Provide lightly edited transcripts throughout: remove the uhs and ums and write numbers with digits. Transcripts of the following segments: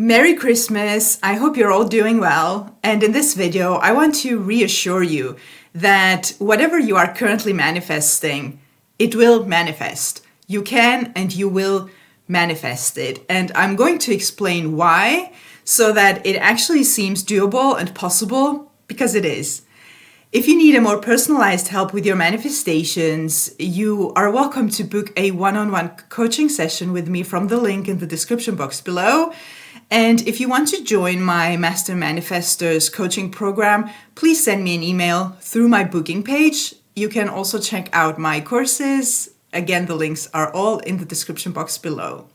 Merry Christmas! I hope you're all doing well. And in this video, I want to reassure you that whatever you are currently manifesting, it will manifest. You can and you will manifest it. And I'm going to explain why so that it actually seems doable and possible, because it is. If you need a more personalized help with your manifestations, you are welcome to book a one-on-one coaching session with me from the link in the description box below. And if you want to join my Master Manifestors coaching program, please send me an email through my booking page. You can also check out my courses. Again, the links are all in the description box below.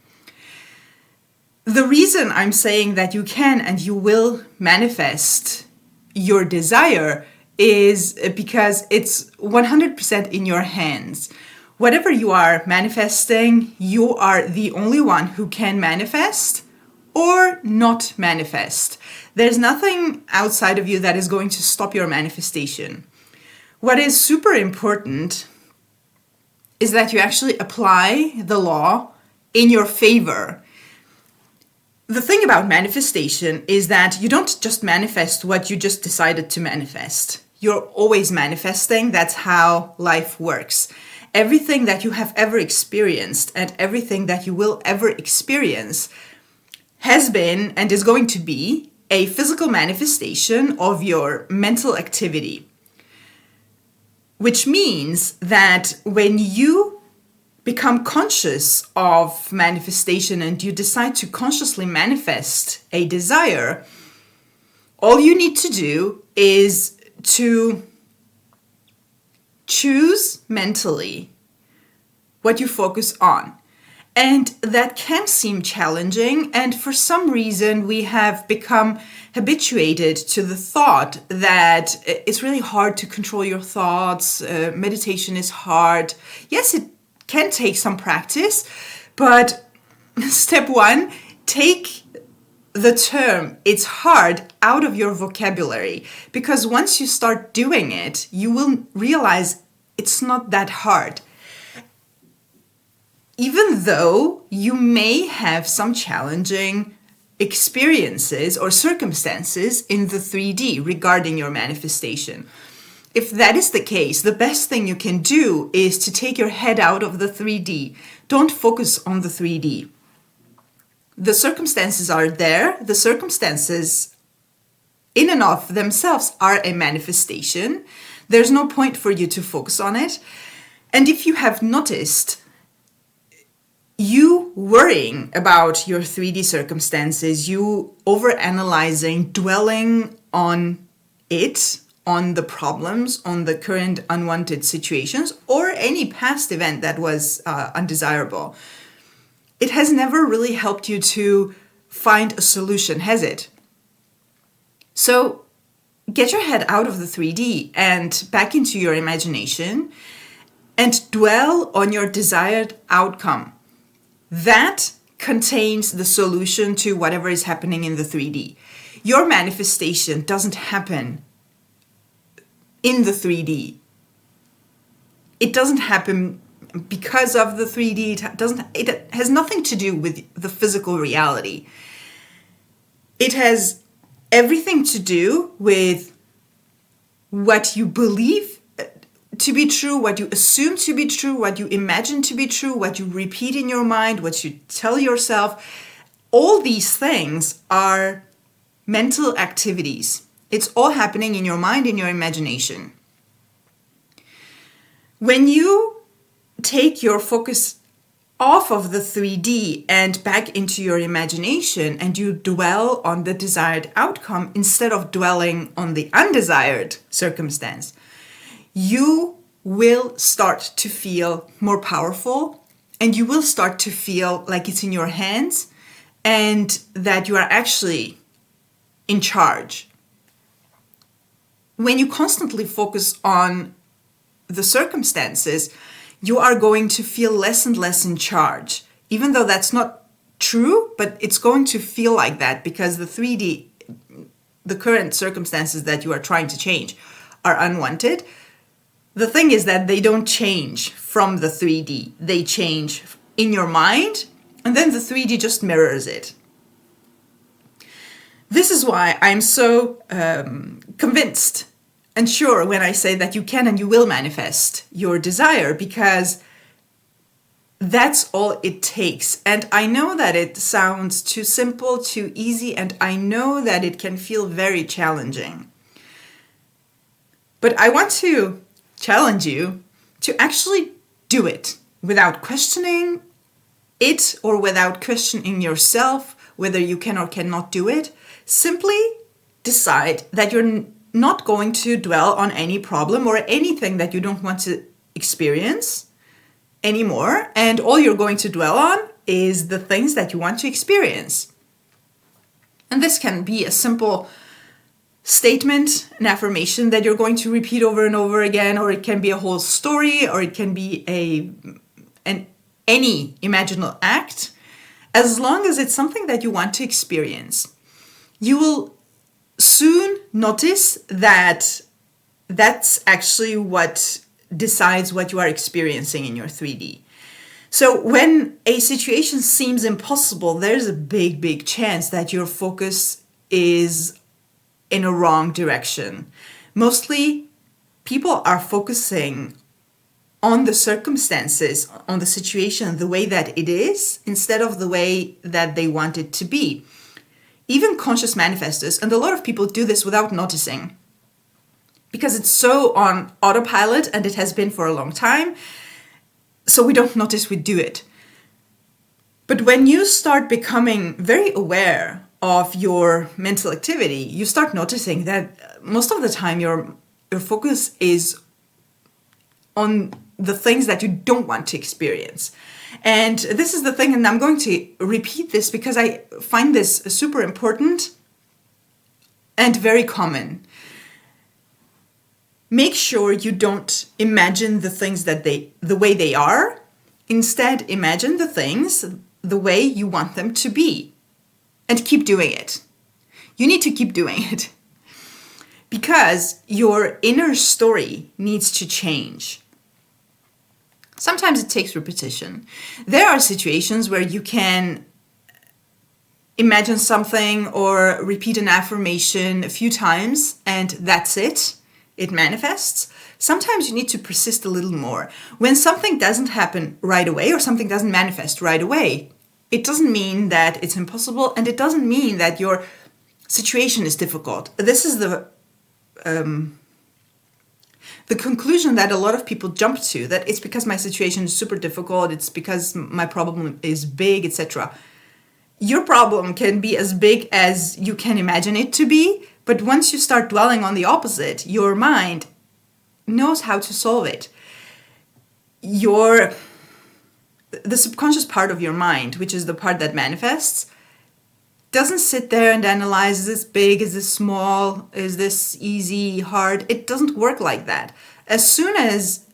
The reason I'm saying that you can and you will manifest your desire is because it's 100% in your hands. Whatever you are manifesting, you are the only one who can manifest or not manifest. There's nothing outside of you that is going to stop your manifestation. What is super important is that you actually apply the law in your favor. The thing about manifestation is that you don't just manifest what you just decided to manifest. You're always manifesting. That's how life works. Everything that you have ever experienced and everything that you will ever experience has been and is going to be a physical manifestation of your mental activity. Which means that when you become conscious of manifestation and you decide to consciously manifest a desire, all you need to do is to choose mentally what you focus on. And that can seem challenging, and for some reason we have become habituated to the thought that it's really hard to control your thoughts, meditation is hard. Yes, it can take some practice, but step one, take the term "it's hard" out of your vocabulary, because once you start doing it, you will realize it's not that hard. Even though you may have some challenging experiences or circumstances in the 3D regarding your manifestation. If that is the case, the best thing you can do is to take your head out of the 3D. Don't focus on the 3D. The circumstances are there. The circumstances in and of themselves are a manifestation. There's no point for you to focus on it. And if you have noticed, you worrying about your 3D circumstances, you overanalyzing, dwelling on it, on the problems, on the current unwanted situations, or any past event that was undesirable, it has never really helped you to find a solution, has it? So get your head out of the 3D and back into your imagination and dwell on your desired outcome. That contains the solution to whatever is happening in the 3D. Your manifestation doesn't happen in the 3D. It doesn't happen because of the 3D. It has nothing to do with the physical reality. It has everything to do with what you believe to be true, what you assume to be true, what you imagine to be true, what you repeat in your mind, what you tell yourself. All these things are mental activities. It's all happening in your mind, in your imagination. When you take your focus off of the 3D and back into your imagination and you dwell on the desired outcome instead of dwelling on the undesired circumstance, you will start to feel more powerful and you will start to feel like it's in your hands and that you are actually in charge. When you constantly focus on the circumstances, you are going to feel less and less in charge, even though that's not true, but it's going to feel like that because the 3D, the current circumstances that you are trying to change are unwanted. The thing is that they don't change from the 3D. They change in your mind, and then the 3D just mirrors it. This is why I'm so convinced and sure when I say that you can and you will manifest your desire, because that's all it takes. And I know that it sounds too simple, too easy, and I know that it can feel very challenging. But I want to challenge you to actually do it without questioning it or without questioning yourself whether you can or cannot do it. Simply decide that you're not going to dwell on any problem or anything that you don't want to experience anymore, and all you're going to dwell on is the things that you want to experience. And this can be a simple statement, an affirmation that you're going to repeat over and over again, or it can be a whole story, or it can be any imaginal act. As long as it's something that you want to experience, you will soon notice that that's actually what decides what you are experiencing in your 3D. So when a situation seems impossible, there's a big chance that your focus is in a wrong direction. Mostly people are focusing on the circumstances, on the situation, the way that it is, instead of the way that they want it to be. Even conscious manifestors, and a lot of people do this without noticing, because it's so on autopilot and it has been for a long time, so we don't notice we do it. But when you start becoming very aware of your mental activity, you start noticing that most of the time your focus is on the things that you don't want to experience. And this is the thing, and I'm going to repeat this because I find this super important and very common. Make sure you don't imagine the things the way they are. Instead, imagine the things the way you want them to be. And keep doing it. You need to keep doing it. Because your inner story needs to change. Sometimes it takes repetition. There are situations where you can imagine something or repeat an affirmation a few times and that's it. It manifests. Sometimes you need to persist a little more. When something doesn't happen right away or something doesn't manifest right away, it doesn't mean that it's impossible, and it doesn't mean that your situation is difficult. This is the conclusion that a lot of people jump to, that it's because my situation is super difficult, it's because my problem is big, etc. Your problem can be as big as you can imagine it to be, but once you start dwelling on the opposite, your mind knows how to solve it. The subconscious part of your mind, which is the part that manifests, doesn't sit there and analyze, is this big, is this small, is this easy, hard? It doesn't work like that. As soon as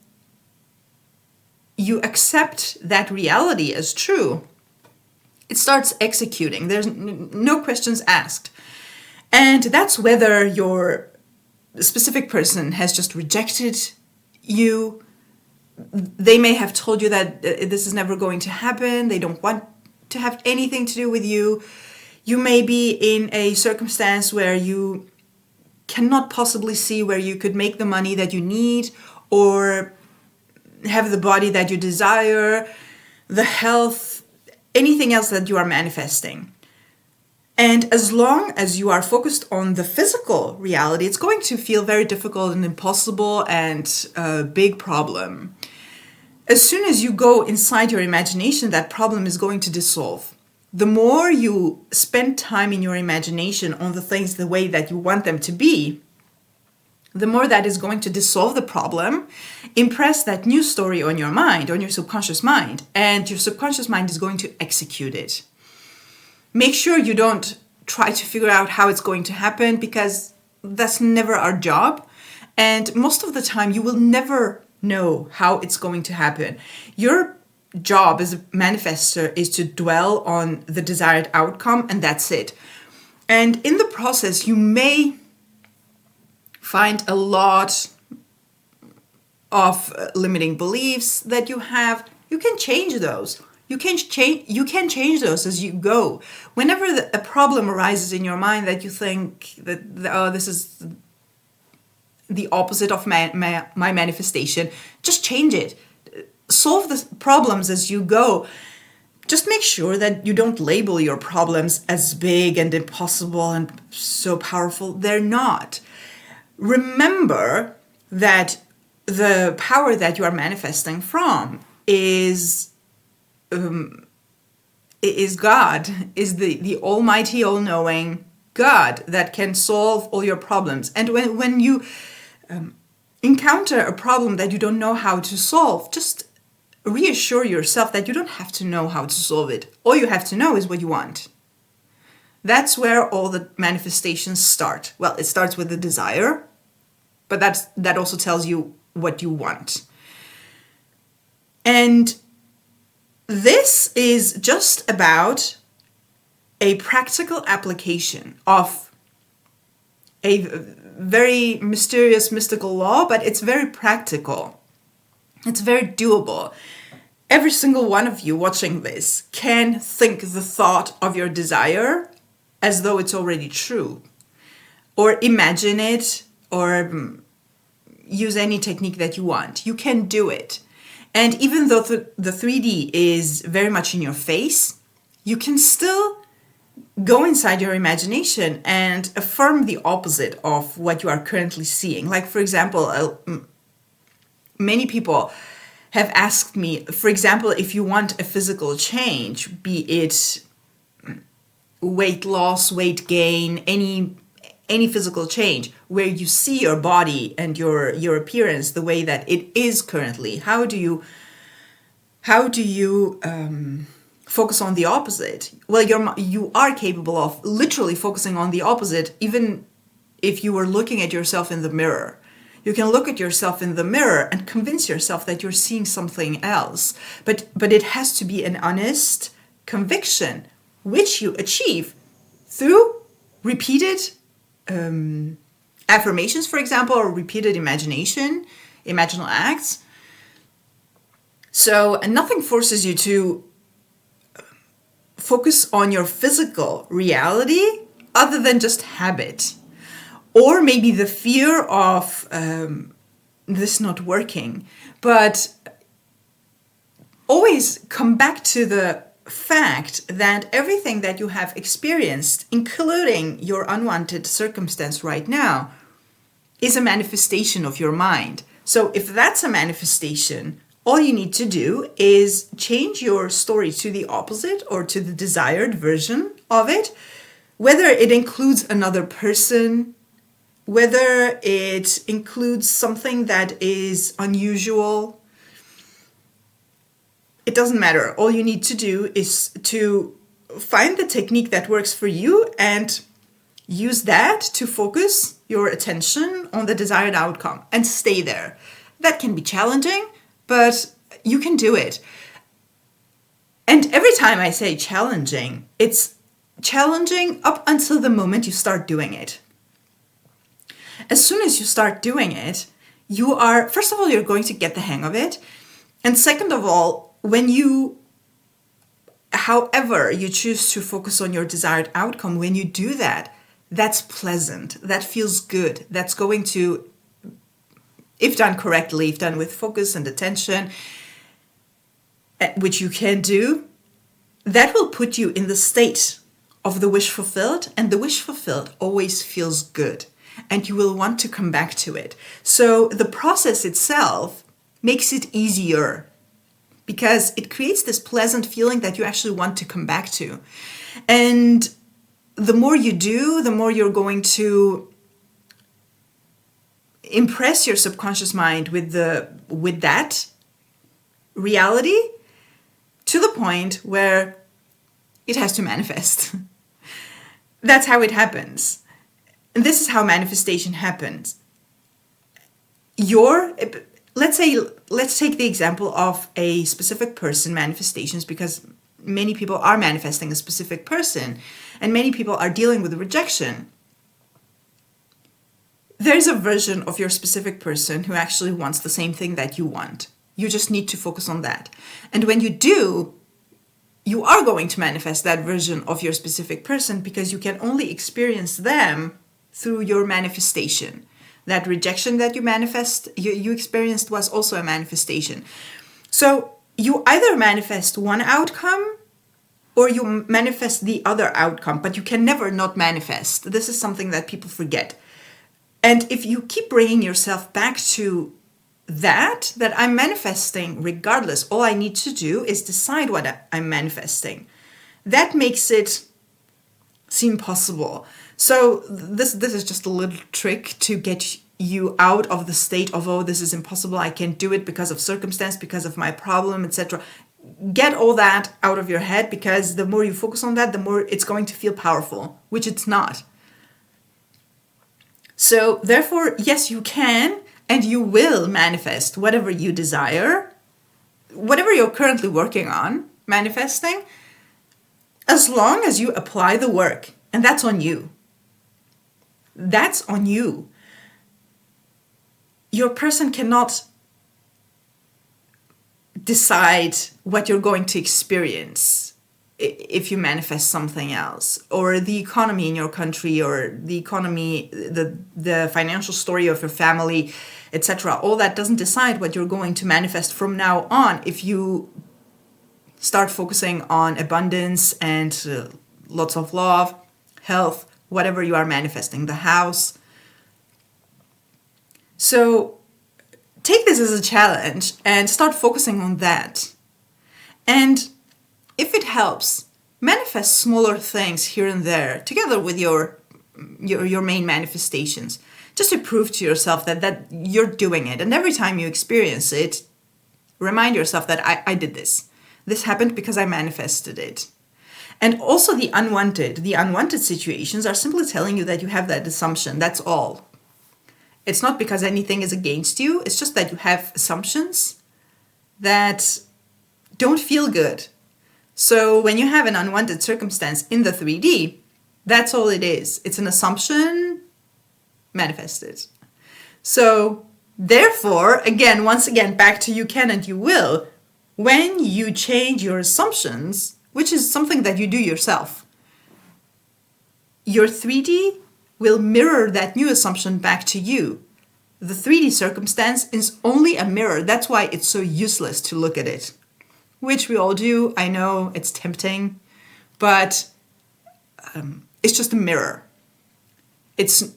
you accept that reality as true, it starts executing. There's no questions asked. And that's whether your specific person has just rejected you. They may have told you that this is never going to happen. They don't want to have anything to do with you. You may be in a circumstance where you cannot possibly see where you could make the money that you need, or have the body that you desire, the health, anything else that you are manifesting. And as long as you are focused on the physical reality, it's going to feel very difficult and impossible and a big problem. As soon as you go inside your imagination, that problem is going to dissolve. The more you spend time in your imagination on the things the way that you want them to be, the more that is going to dissolve the problem, impress that new story on your mind, on your subconscious mind, and your subconscious mind is going to execute it. Make sure you don't try to figure out how it's going to happen, because that's never our job. And most of the time, you will never know how it's going to happen. Your job as a manifestor is to dwell on the desired outcome, and that's it. And in the process, you may find a lot of limiting beliefs that you have. You can change those. You can change those as you go. Whenever a problem arises in your mind that you think that, oh, this is the opposite of my manifestation, just change it. Solve the problems as you go. Just make sure that you don't label your problems as big and impossible and so powerful. They're not. Remember that the power that you are manifesting from is God, is the almighty, all-knowing God that can solve all your problems. And when you encounter a problem that you don't know how to solve, just reassure yourself that you don't have to know how to solve it. All you have to know is what you want. That's where all the manifestations start. Well, it starts with the desire, but that also tells you what you want. And this is just about a practical application of a very mysterious, mystical law, but it's very practical. It's very doable. Every single one of you watching this can think the thought of your desire as though it's already true, or imagine it, or use any technique that you want. You can do it. And even though the 3D is very much in your face, you can still go inside your imagination and affirm the opposite of what you are currently seeing. Like, for example, many people have asked me, for example, if you want a physical change, be it weight loss, weight gain, any physical change, where you see your body and your appearance the way that it is currently, how do you focus on the opposite? Well, you are capable of literally focusing on the opposite, even if you were looking at yourself in the mirror. You can look at yourself in the mirror and convince yourself that you're seeing something else. But it has to be an honest conviction, which you achieve through repeated affirmations, for example, or repeated imaginal acts. So nothing forces you to focus on your physical reality other than just habit. Or maybe the fear of this not working. But always come back to the fact that everything that you have experienced, including your unwanted circumstance right now, is a manifestation of your mind. So if that's a manifestation, all you need to do is change your story to the opposite or to the desired version of it, whether it includes another person, whether it includes something that is unusual. It doesn't matter. All you need to do is to find the technique that works for you and use that to focus your attention on the desired outcome and stay there. That can be challenging, but you can do it. And every time I say challenging, it's challenging up until the moment you start doing it. As soon as you start doing it, first of all, you're going to get the hang of it. And second of all, however you choose to focus on your desired outcome, when you do that, that's pleasant, that feels good, that's going to, if done correctly, if done with focus and attention, which you can do, that will put you in the state of the wish fulfilled, and the wish fulfilled always feels good, and you will want to come back to it. So the process itself makes it easier, because it creates this pleasant feeling that you actually want to come back to. And the more you do, the more you're going to impress your subconscious mind with that reality to the point where it has to manifest. That's how it happens. And this is how manifestation happens. Let's take the example of a specific person manifestations, because many people are manifesting a specific person and many people are dealing with rejection. There's a version of your specific person who actually wants the same thing that you want. You just need to focus on that. And when you do, you are going to manifest that version of your specific person, because you can only experience them through your manifestation. That rejection that you experienced was also a manifestation. So you either manifest one outcome or you manifest the other outcome, but you can never not manifest. This is something that people forget. And if you keep bringing yourself back to that I'm manifesting regardless, all I need to do is decide what I'm manifesting. That makes it seem possible. So this is just a little trick to get you out of the state of, oh, this is impossible, I can't do it because of circumstance, because of my problem, etc. Get all that out of your head, because the more you focus on that, the more it's going to feel powerful, which it's not. So therefore, yes, you can and you will manifest whatever you desire, whatever you're currently working on manifesting, as long as you apply the work. And that's on you. That's on you. Your person cannot decide what you're going to experience if you manifest something else, or the economy in your country, or the economy, the financial story of your family, etc. All that doesn't decide what you're going to manifest from now on if you start focusing on abundance and lots of love, health, whatever you are manifesting, the house. So take this as a challenge and start focusing on that. And if it helps, manifest smaller things here and there together with your main manifestations, just to prove to yourself that you're doing it. And every time you experience it, remind yourself that I did this. This happened because I manifested it. And also the unwanted situations are simply telling you that you have that assumption. That's all. It's not because anything is against you. It's just that you have assumptions that don't feel good. So when you have an unwanted circumstance in the 3D, that's all it is. It's an assumption manifested. So therefore, once again, back to you can and you will. When you change your assumptions, which is something that you do yourself, your 3D will mirror that new assumption back to you. The 3D circumstance is only a mirror. That's why it's so useless to look at it, which we all do. I know it's tempting, but it's just a mirror. It's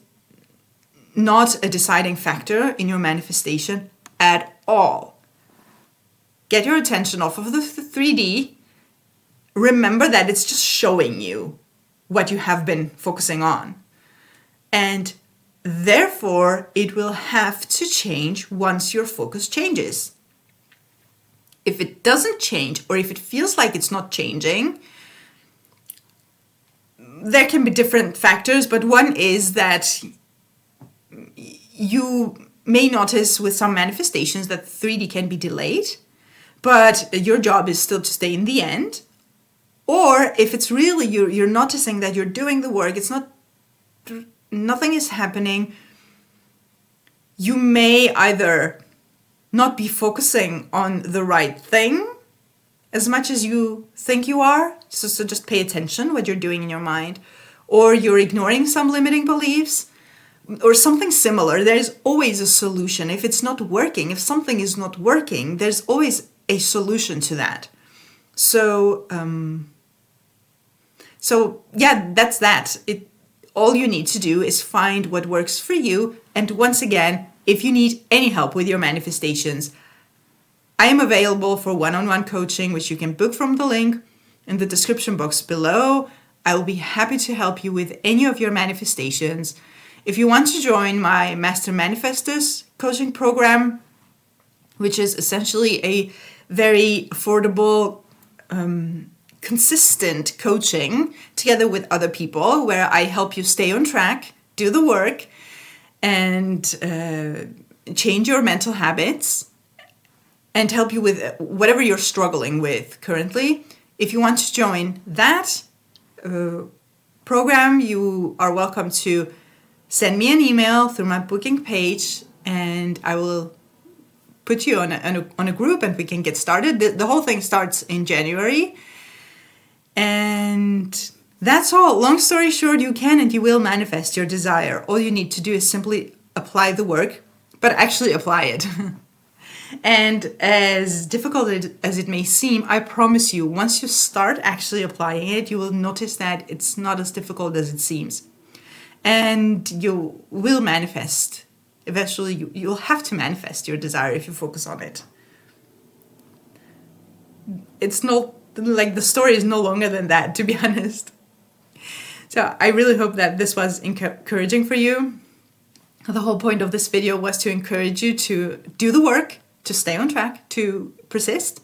not a deciding factor in your manifestation at all. Get your attention off of the 3D. Remember that it's just showing you what you have been focusing on. And therefore, it will have to change once your focus changes. If it doesn't change, or if it feels like it's not changing, there can be different factors, but one is that you may notice with some manifestations that 3D can be delayed, but your job is still to stay in the end. Or if it's really you're noticing that you're doing the work, nothing is happening, you may either not be focusing on the right thing as much as you think you are, so just pay attention what you're doing in your mind, or you're ignoring some limiting beliefs, or something similar. There's always a solution. If it's not working, if something is not working, there's always a solution to that. So that's that. All you need to do is find what works for you. And once again, if you need any help with your manifestations, I am available for one-on-one coaching, which you can book from the link in the description box below. I will be happy to help you with any of your manifestations. If you want to join my Master Manifestors coaching program, which is essentially a very affordable, consistent coaching together with other people, where I help you stay on track, do the work, and change your mental habits, and help you with whatever you're struggling with currently. If you want to join that program, you are welcome to send me an email through my booking page, and I will put you on a group and we can get started. The whole thing starts in January. And that's all. Long story short, you can and you will manifest your desire. All you need to do is simply apply the work, but actually apply it. And as difficult as it may seem, I promise you, once you start actually applying it, you will notice that it's not as difficult as it seems. And you will manifest. Eventually, you'll have to manifest your desire if you focus on it. It's not like the story is no longer than that, to be honest. So I really hope that this was encouraging for you. The whole point of this video was to encourage you to do the work, to stay on track, to persist.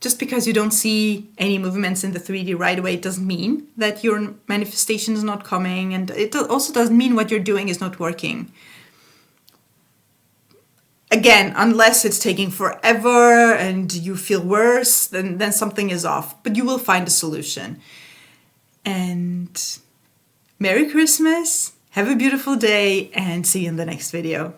Just because you don't see any movements in the 3D right away, it doesn't mean that your manifestation is not coming, and it also doesn't mean what you're doing is not working. Again, unless it's taking forever and you feel worse, then something is off. But you will find a solution. And Merry Christmas, have a beautiful day, and see you in the next video.